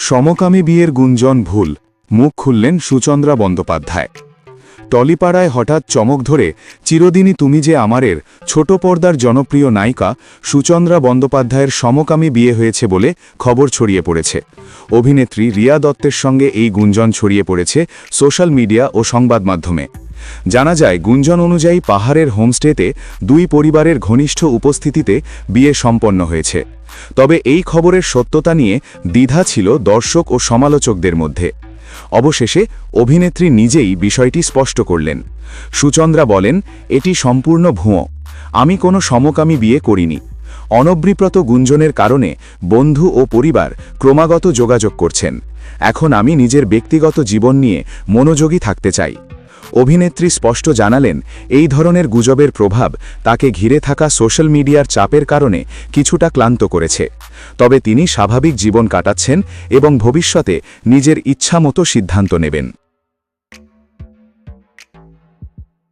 সমকামী বিয়ের গুঞ্জন ভুল, মুখ খুললেন সুচন্দ্রা বন্দ্যোপাধ্যায়। টলিপাড়ায় হঠাৎ চমক ধরে চিরদিনই তুমি যে আমারের ছোট পর্দার জনপ্রিয় নায়িকা সুচন্দ্রা বন্দ্যোপাধ্যায়ের সমকামী বিয়ে হয়েছে বলে খবর ছড়িয়ে পড়েছে। অভিনেত্রী রিয়া দত্তের সঙ্গে এই গুঞ্জন ছড়িয়ে পড়েছে সোশ্যাল মিডিয়া ও সংবাদ মাধ্যমে। জানা যায়, গুঞ্জন অনুযায়ী পাহাড়ের হোমস্টেতে দুই পরিবারের ঘনিষ্ঠ উপস্থিতিতে বিয়ে সম্পন্ন হয়েছে। তবে এই খবরের সত্যতা নিয়ে দ্বিধা ছিল দর্শক ও সমালোচকদের মধ্যে। অবশেষে অভিনেত্রী নিজেই বিষয়টি স্পষ্ট করলেন। সুচন্দ্রা বলেন, এটি সম্পূর্ণ ভুয়ো, আমি কোনো সমকামী বিয়ে করিনি। অনবৃপ্রত গুঞ্জনের কারণে বন্ধু ও পরিবার ক্রমাগত যোগাযোগ করছেন। এখন আমি নিজের ব্যক্তিগত জীবন নিয়ে মনোযোগী থাকতে চাই। অভিনেত্রী স্পষ্ট জানালেন, এই ধরনের গুজবের প্রভাব তাকে ঘিরে থাকা সোশ্যাল মিডিয়ার চাপের কারণে কিছুটা ক্লান্ত করেছে। তবে তিনি স্বাভাবিক জীবন কাটাচ্ছেন এবং ভবিষ্যতে নিজের ইচ্ছামতো সিদ্ধান্ত নেবেন।